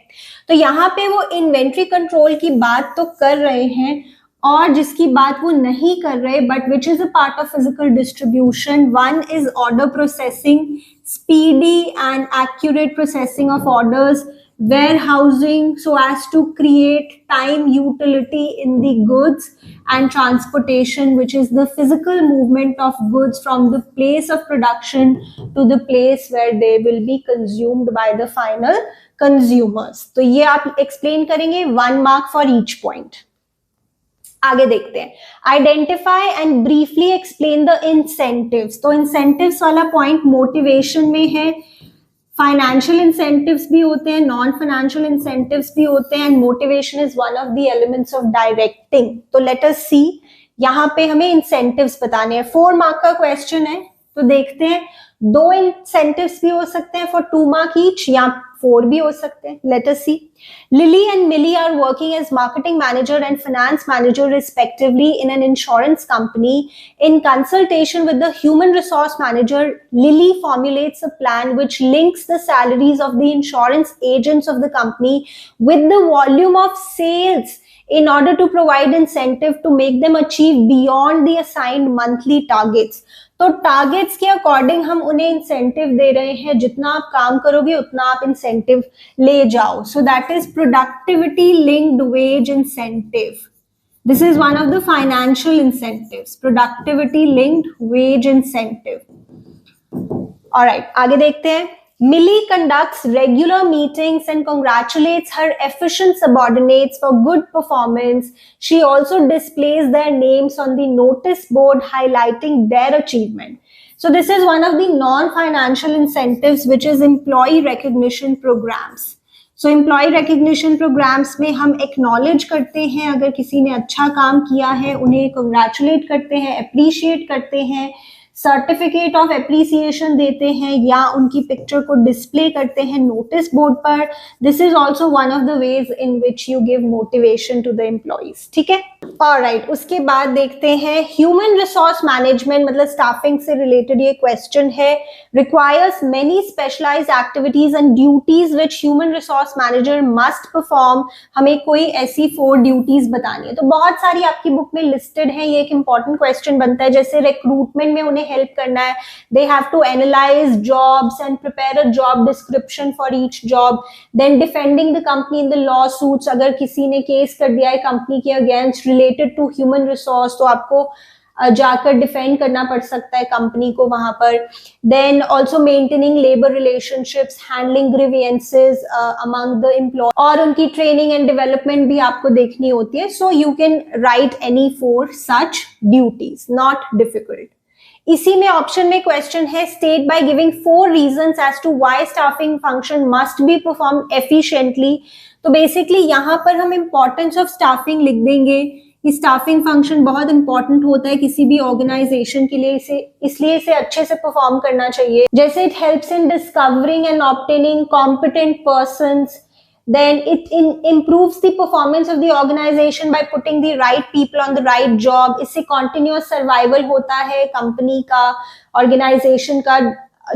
S1: तो यहाँ पे वो इन्वेंट्री कंट्रोल की बात तो कर रहे हैं, और जिसकी बात वो नहीं कर रहे, but which is a part of physical distribution. One is order processing, speedy and accurate processing of orders, warehousing so as to create time utility in the goods, and transportation, which is the physical movement of goods from the place of production to the place where they will be consumed by the final consumers. तो ये आप explain करेंगे, 1 mark for each point. आगे देखते हैं, identify and briefly explain the incentives. तो इंसेंटिव्स वाला पॉइंट मोटिवेशन में है. फाइनेंशियल इंसेंटिव्स भी होते हैं, नॉन फाइनेंशियल इंसेंटिव्स भी होते हैं, and motivation is one of the elements of directing. तो लेट अस सी, यहाँ पे हमें इंसेंटिव्स बताने हैं. 4 मार्क का क्वेश्चन है, तो देखते हैं. 2 इंसेंटिव्स भी हो सकते हैं फॉर 2 मार्क ईच, या 4 भी हो सकते हैं. Let us see. Lily and Millie are working as marketing manager and finance manager respectively in an insurance company. In consultation with the human resource manager, Lily formulates a plan which links the salaries of the insurance agents of the company with the volume of sales in order to provide incentive to make them achieve beyond the assigned monthly targets. तो टारगेट्स के अकॉर्डिंग हम उन्हें इंसेंटिव दे रहे हैं, जितना आप काम करोगे उतना आप इंसेंटिव ले जाओ. So that is productivity linked wage incentive. This is one of the financial incentives, productivity linked wage incentive. Alright, आगे देखते हैं. Millie conducts regular meetings and congratulates her efficient subordinates for good performance. She also displays their names on the notice board highlighting their achievement. So this is one of the non-financial incentives, which is employee recognition programs. So employee recognition programs में हम acknowledge करते हैं, अगर किसी ने अच्छा काम किया है उन्हें congratulate करते हैं, appreciate करते हैं, सर्टिफिकेट ऑफ एप्रिसिएशन देते हैं, या उनकी पिक्चर को डिस्प्ले करते हैं नोटिस बोर्ड पर. This is also one of the ways in which you give motivation to the employees. ठीक है, ऑलराइट. उसके बाद देखते हैं ह्यूमन रिसोर्स मैनेजमेंट, मतलब स्टाफिंग से रिलेटेड ये क्वेश्चन है. Requires many specialized activities and duties which human resource manager must perform. हमें कोई ऐसी 4 ड्यूटीज बतानी है. तो बहुत सारी आपकी बुक में लिस्टेड है, ये एक इंपॉर्टेंट क्वेश्चन बनता है. जैसे रिक्रूटमेंट में उन्हें हेल्प करना है, they have to analyze jobs and prepare a job description for each job. Then defending the company in the lawsuits, अगर किसी ने केस कर दिया है कंपनी के against related to human resource, तो आपको जाकर डिफेंड करना पड़ सकता है कंपनी को वहां पर. Then also maintaining labour relationships, handling grievances among the employee, और उनकी ट्रेनिंग एंड डेवलपमेंट भी आपको देखनी होती है. So you can write any 4 such duties, not difficult. इसी में ऑप्शन में क्वेश्चन है, state by giving 4 reasons as to why staffing function must be performed efficiently. तो बेसिकली यहाँ पर हम इंपॉर्टेंस ऑफ स्टाफिंग लिख देंगे कि स्टाफिंग फंक्शन बहुत इंपॉर्टेंट होता है किसी भी ऑर्गेनाइजेशन के लिए, इसलिए इसे अच्छे से परफॉर्म करना चाहिए. जैसे it helps in discovering and obtaining competent persons. Then it improves the performance of the organization by putting the right people on the right job. इससे continuous survival होता है कंपनी का, organization का,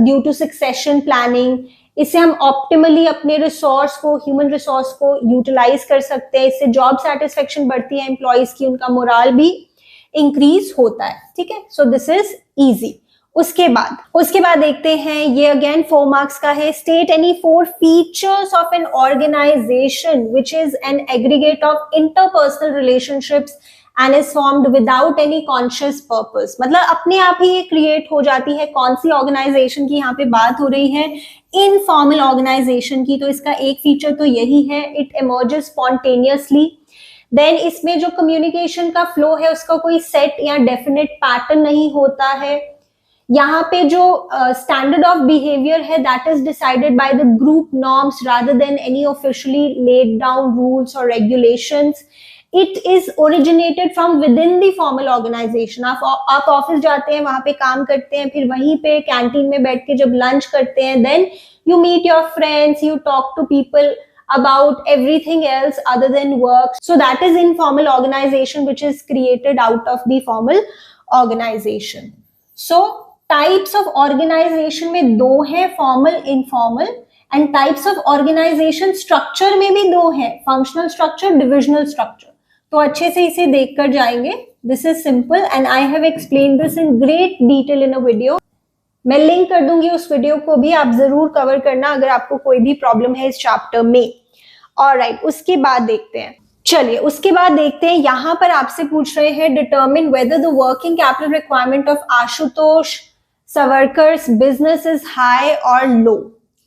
S1: due to succession planning. इससे हम optimally अपने resource को, human resource को utilize कर सकते हैं. इससे job satisfaction बढ़ती है employees की, उनका morale भी increase होता है. ठीक है, so this is easy. उसके बाद देखते हैं, ये अगेन 4 मार्क्स का है. State any 4 features of an organization which is an aggregate of interpersonal relationships and is formed without any conscious purpose. मतलब अपने आप ही ये क्रिएट हो जाती है. कौन सी ऑर्गेनाइजेशन की यहाँ पे बात हो रही है? इनफॉर्मल ऑर्गेनाइजेशन की. तो इसका एक फीचर तो यही है, इट इमर्जेस स्पॉन्टेनियसली. देन इसमें जो कम्युनिकेशन का फ्लो है उसका कोई सेट या डेफिनेट पैटर्न नहीं होता है. यहाँ पे जो स्टैंडर्ड ऑफ बिहेवियर है that is decided by the group norms rather than any officially laid down rules और regulations. It is originated from with in the formal organisation. आप ऑफिस जाते हैं, वहां पे काम करते हैं, फिर वहीं पे कैंटीन में बैठ के जब लंच करते हैं, then you meet your friends, you talk to people about everything else other than work. So that is informal organization which is created out of the formal organization. So types of organization में 2 है, formal, informal. And types of organization structure में भी 2 है, फंक्शनल स्ट्रक्चर, डिविजनल स्ट्रक्चर. तो अच्छे से इसे देखकर जाएंगे. This is simple and I have explain this in great detail in a video. मैं लिंक कर दूंगी उस वीडियो को भी, आप जरूर कवर करना अगर आपको कोई भी प्रॉब्लम है इस चैप्टर में। ऑलराइट, उसके बाद देखते हैं, चलिए उसके बाद देखते हैं, यहां पर आपसे पूछ रहे हैं determine whether the working capital requirement of Ashutosh Savarkar's business is high or low।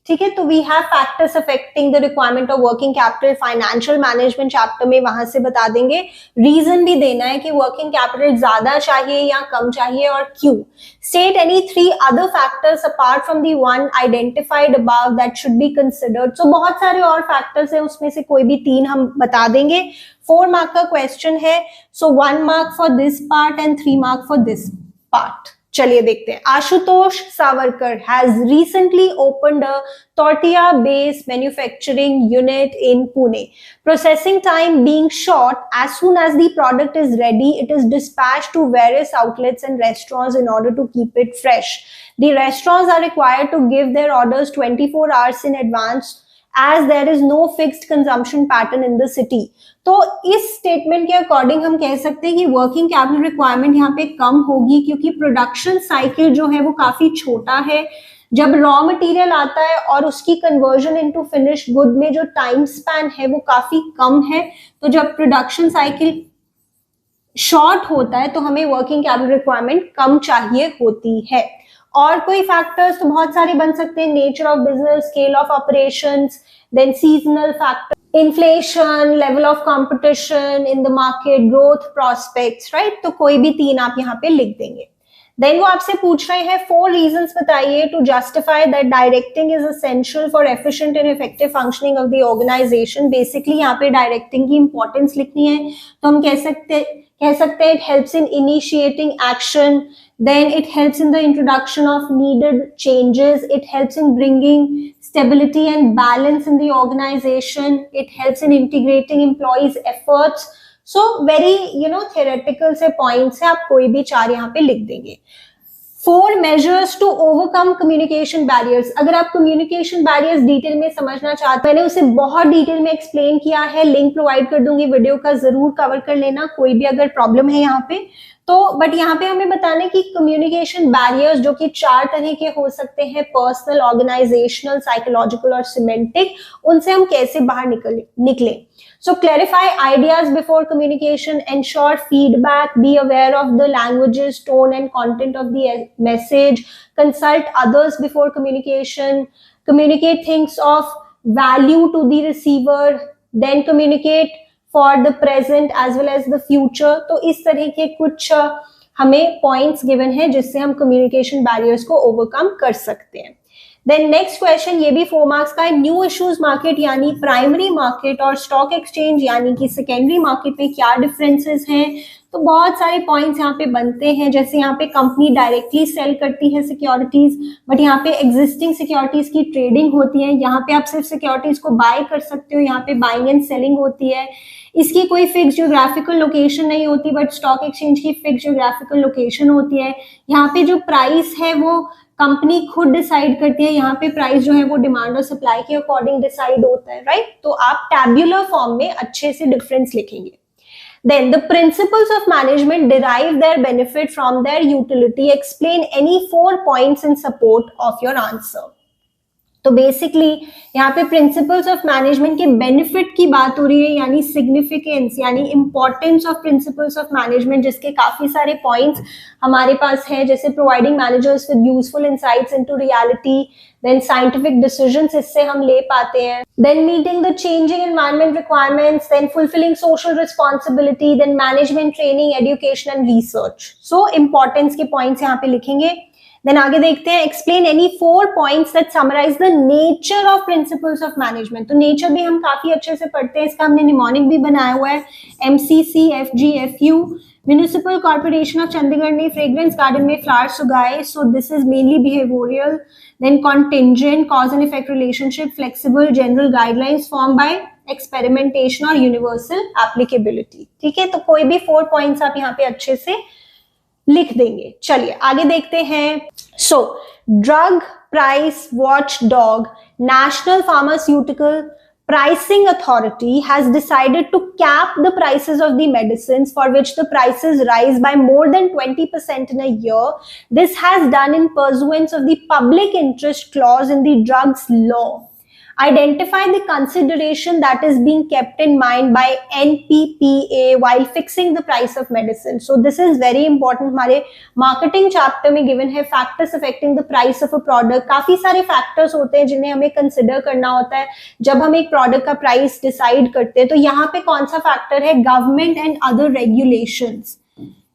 S1: ठीक है, तो we have factors affecting the requirement of working capital, financial management chapter में वहां से बता देंगे, रीजन भी देना है कि वर्किंग कैपिटल ज्यादा चाहिए या कम चाहिए और क्यों। State any 3 other factors apart from the one identified above that should be considered. So बहुत सारे और फैक्टर्स हैं, उसमें से कोई भी 3 हम बता देंगे। 4 मार्क का क्वेश्चन है, सो 1 mark for this part and 3 mark for this part. चलिए देखते हैं, Ashutosh Savarkar has recently opened a tortilla based manufacturing unit in Pune. Processing time being short, as soon as the product is ready, it is dispatched to various outlets and restaurants in order to keep it fresh. The restaurants are required to give their orders 24 hours in advance as there is no fixed consumption pattern in the city. तो इस स्टेटमेंट के अकॉर्डिंग हम कह सकते हैं कि वर्किंग कैपिटल रिक्वायरमेंट यहाँ पे कम होगी, क्योंकि प्रोडक्शन साइकिल जो है वो काफी छोटा है। जब रॉ मटेरियल आता है और उसकी कन्वर्जन इनटू फिनिश गुड में जो टाइम स्पैन है वो काफी कम है, तो जब प्रोडक्शन साइकिल शॉर्ट होता है तो हमें वर्किंग कैपिटल रिक्वायरमेंट कम चाहिए होती है। और कोई फैक्टर्स तो बहुत सारे बन सकते हैं, nature of business, scale of operations, then seasonal factor, inflation, level of competition in the market, growth prospects, right. तो कोई भी 3 आप यहाँ पे लिख देंगे। देन वो आपसे पूछ रहे हैं 4 रीजंस बताइए to justify that directing is essential for efficient and effective functioning of the organization. Basically यहाँ पे डायरेक्टिंग की इंपॉर्टेंस लिखनी है, तो हम कह सकते हैं it helps in initiating action, then it helps in the introduction of needed changes, it helps in bringing stability and balance in the organization, it helps in integrating employees efforts। so very theoretical से points है, आप कोई भी 4 यहाँ पे लिख देंगे। 4 measures to overcome communication barriers। अगर आप communication barriers डिटेल में समझना चाहते हैं, मैंने उसे बहुत डिटेल में एक्सप्लेन किया है, लिंक प्रोवाइड कर दूंगी वीडियो का, जरूर कवर कर लेना कोई भी अगर प्रॉब्लम है यहाँ पे तो। बट यहाँ पे हमें बताना है कि कम्युनिकेशन बैरियर्स जो कि 4 तरह के हो सकते हैं, पर्सनल, ऑर्गेनाइजेशनल, साइकोलॉजिकल और सिमेंटिक, उनसे हम कैसे बाहर निकले। So clarify ideas before communication, ensure feedback, be aware of the languages, tone and content of the message, consult others before communication, communicate things of value to the receiver, then communicate for the present as well as the future। तो इस तरह के कुछ हमें पॉइंट्स गिवन है जिससे हम कम्युनिकेशन बैरियर्स को ओवरकम कर सकते हैं। देन नेक्स्ट क्वेश्चन, ये भी 4 मार्क्स का है, न्यू इश्यूज मार्केट यानी प्राइमरी मार्केट और स्टॉक एक्सचेंज यानी कि सेकेंडरी मार्केट में क्या डिफरेंसेस हैं। तो बहुत सारे पॉइंट्स यहाँ पे बनते हैं, जैसे यहाँ पे कंपनी डायरेक्टली सेल करती है सिक्योरिटीज, बट यहाँ पे एग्जिस्टिंग सिक्योरिटीज की ट्रेडिंग होती है। यहाँ पे आप सिर्फ सिक्योरिटीज को बाय कर सकते हो, यहाँ पे बाइंग एंड सेलिंग होती है। इसकी कोई फिक्स ज्योग्राफिकल लोकेशन नहीं होती, बट स्टॉक एक्सचेंज की फिक्स ज्योग्राफिकल लोकेशन होती है। यहाँ पे जो प्राइस है वो कंपनी खुद डिसाइड करती है, यहाँ पे प्राइस जो है वो डिमांड और सप्लाई के अकॉर्डिंग डिसाइड होता है, राइट। तो आप टैब्यूलर फॉर्म में अच्छे से डिफरेंस लिखेंगे। Then the principles of management derive their benefit from their utility. Explain any 4 points in support of your answer। तो बेसिकली यहाँ पे प्रिंसिपल्स ऑफ मैनेजमेंट के बेनिफिट की बात हो रही है, यानी सिग्निफिकेंस यानी importance of principles of management, जिसके काफी सारे पॉइंट्स हमारे पास हैं, जैसे providing managers with useful insights into reality, then scientific decisions इससे हम ले पाते हैं, then meeting the changing environment requirements, then fulfilling social responsibility, then management training, education and research. So importance के पॉइंट्स यहाँ पे लिखेंगे। देन आगे देखते हैं, explain any 4 points that summarise the nature of principles of management. तो नेचर भी हम काफी अच्छे से पढ़ते हैं, इसका हमने निमोनिक भी बनाया हुआ है, MCCFGFU। Municipal corporation of Chandigarh ने फ्रेग्रेंस गार्डन में फ्लावर्स उगाए, so this is mainly behavioural. Then contingent, cause and effect relationship, flexible, general guidelines form by experimentation और यूनिवर्सल एप्लीकेबिलिटी। ठीक है, तो कोई भी 4 पॉइंट्स आप यहाँ पे अच्छे से लिख देंगे। चलिए आगे देखते हैं। So drug price watch dog, national pharmaceutical pricing authority has decided to cap the prices of the medicines for which the prices rise by more than 20% in a year. This has done in pursuance of the public interest clause in the drugs law. Identify the consideration that is being kept in mind by NPPA while fixing the price of medicine. So this is very important. हमारे marketing chapter में given है factors affecting the price of a product. काफी सारे factors होते हैं जिन्हें हमें consider करना होता है जब हम एक product का price decide करते हैं. तो यहाँ पे कौन सा factor है? Government and other regulations.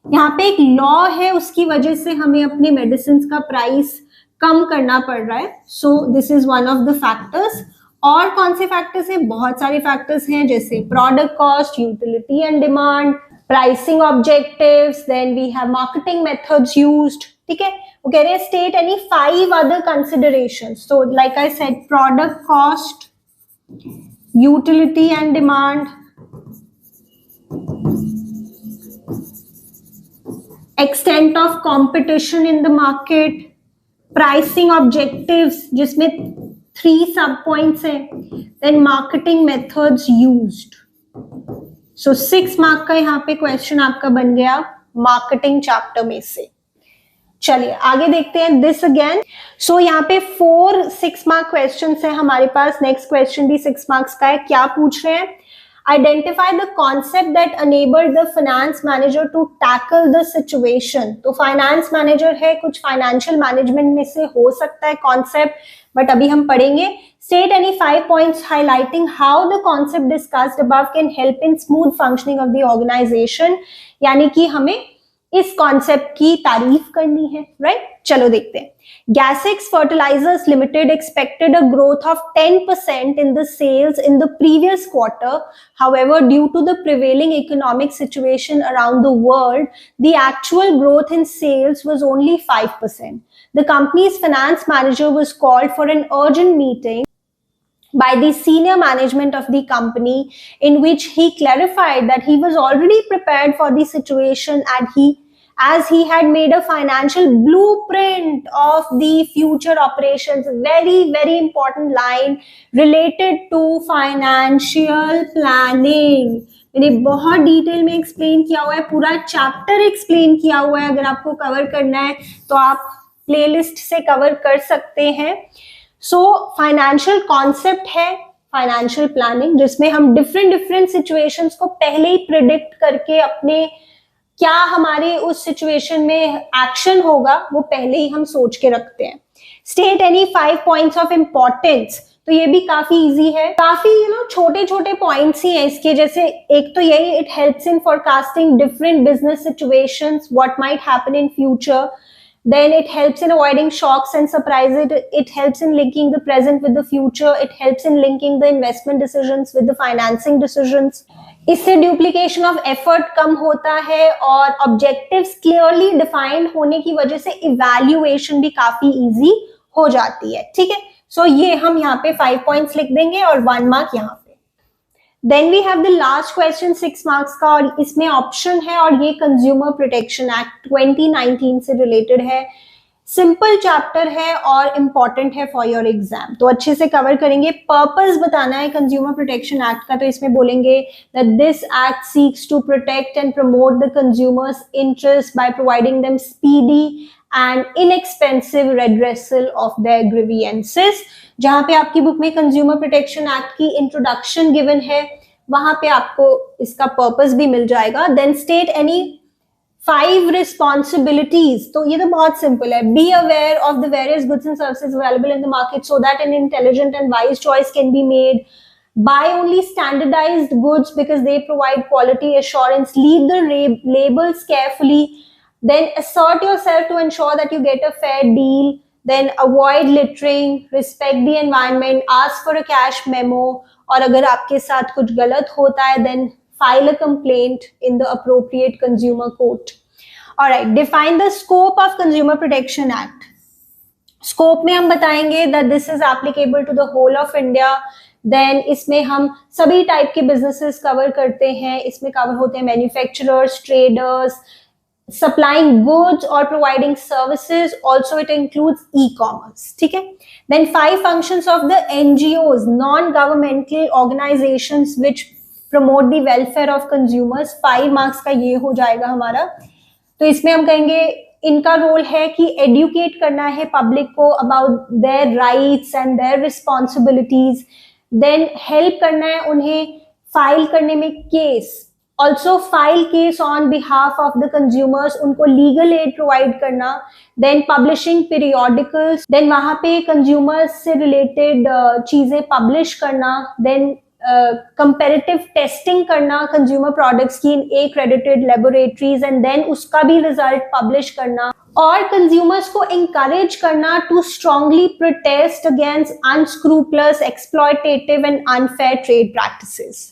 S1: यहाँ पे एक law है, उसकी वजह से हमें अपने medicines का price कम करना पड़ रहा है. सो this is one of the factors. और कौन से फैक्टर्स हैं? बहुत सारे फैक्टर्स हैं, जैसे product cost, utility and demand, pricing objectives, then we have marketing methods used. ठीक है, वो कह रहे हैं state any 5 other considerations. So like I said, product cost, utility and demand, extent of competition in the market, pricing objectives जिसमें 3 सब पॉइंट्स हैं, then marketing methods used. So 6 mark का यहाँ पे क्वेश्चन आपका बन गया मार्केटिंग चैप्टर में से. चलिए आगे देखते हैं दिस अगेन. सो यहाँ पे 4 6 मार्क क्वेश्चन है हमारे पास. नेक्स्ट क्वेश्चन भी 6 मार्क्स का है. क्या पूछ रहे हैं? Identify the concept that enabled the finance manager to tackle the situation. तो finance manager है, कुछ financial management में से हो सकता है concept, but अभी हम पढ़ेंगे. State any 5 points highlighting how the concept discussed above can help in smooth functioning of the organization. यानी कि हमें इस कॉन्सेप्ट की तारीफ करनी है, राइट? चलो देखते हैं. Gasex Fertilizers Limited expected a growth of 10% in the sales in the previous quarter. However, due to the prevailing economic situation around the world, the actual growth in sales was only 5%. The company's finance manager was called for an urgent meeting by the senior management of the company, in which he clarified that he was already prepared for the situation as he had made a financial blueprint of the future operations. Very, very important line related to financial planning. मैंने बहुत डिटेल में एक्सप्लेन किया हुआ है, पूरा चैप्टर एक्सप्लेन किया हुआ है. अगर आपको कवर करना है तो आप प्लेलिस्ट से कवर कर सकते हैं. सो फाइनेंशियल कॉन्सेप्ट है फाइनेंशियल प्लानिंग, जिसमें हम डिफरेंट सिचुएशंस को पहले ही प्रिडिक्ट करके अपने क्या हमारे उस सिचुएशन में एक्शन होगा वो पहले ही हम सोच के रखते हैं. State any 5 points of importance. तो ये भी काफी इजी है, काफी छोटे छोटे पॉइंट्स ही हैं इसके. जैसे एक तो यही, it helps in forecasting different business situations, what might happen in future. Then it helps in avoiding shocks and surprises. It helps in linking the present with the future. It helps in linking the investment decisions with the financing decisions. इससे duplication of effort कम होता है और objectives clearly defined होने की वजह से evaluation भी काफी easy हो जाती है. ठीक है, so ये हम यहाँ पे 5 points लिख देंगे और 1 mark यहाँ पे. Then we have the last question 6 marks का, और इसमें ऑप्शन है और ये कंज्यूमर प्रोटेक्शन एक्ट 2019 से रिलेटेड है. सिंपल चैप्टर है और इम्पॉर्टेंट है फॉर योर एग्जाम, तो अच्छे से कवर करेंगे. पर्पस बताना है कंज्यूमर प्रोटेक्शन एक्ट का, तो इसमें बोलेंगे that this act seeks to protect and promote the consumers' interest by providing them speedy and inexpensive redressal of their grievances. जहां पे आपकी बुक में कंज्यूमर प्रोटेक्शन एक्ट की इंट्रोडक्शन गिवन है, वहां पे आपको इसका पर्पस भी मिल जाएगा. Then state any 5 responsibilities. तो ये तो बहुत सिंपल है. Be aware of the various goods and services available in the market so that an intelligent and wise choice can be made. Buy only standardized goods because they provide quality assurance. Read the labels carefully. Then assert yourself to ensure that you get a fair deal. Then avoid littering, respect the environment, ask for a cash memo. और अगर आपके साथ कुछ गलत होता है then file a complaint in the appropriate consumer court. Alright, define the scope of Consumer Protection Act. Scope में हम बताएंगे that this is applicable to the whole of India. Then इसमें हम सभी टाइप के बिजनेसेस कवर करते हैं. इसमें कवर होते हैं manufacturers, traders, supplying goods or providing services. Also it includes e-commerce. ठीक है. Then 5 functions of the NGOs, non-governmental organizations which promote the welfare of consumers. 5 marks का ये हो जाएगा हमारा. तो इसमें हम कहेंगे इनका रोल है कि एडुकेट करना है पब्लिक को about their rights and their responsibilities. Then help करना है उन्हें फाइल करने में case. Also file case on behalf of the consumers, उनको लीगल एड प्रोवाइड करना. देन पब्लिशिंग पीरियोडिकल्स, देन वहां पे कंज्यूमर्स से रिलेटेड चीजें पब्लिश करना. देन कंपेरेटिव टेस्टिंग करना कंज्यूमर प्रोडक्ट्स की in accredited laboratories and then उसका भी रिजल्ट पब्लिश करना. और कंज्यूमर्स को encourage करना to strongly protest against unscrupulous, exploitative and unfair trade practices.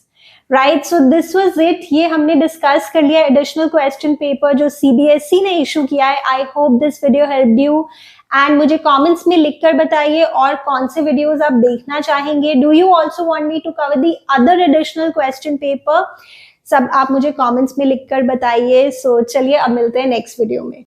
S1: Right, so this was it. ये हमने डिस्कस कर लिया एडिशनल क्वेश्चन पेपर जो सीबीएसई ने इशू किया है. I hope this video helped you and मुझे कमेंट्स में लिखकर बताइए और कौन से वीडियोस आप देखना चाहेंगे. Do you also want me to cover the other additional question paper? सब आप मुझे कमेंट्स में लिखकर बताइए. सो चलिए अब मिलते हैं नेक्स्ट वीडियो में.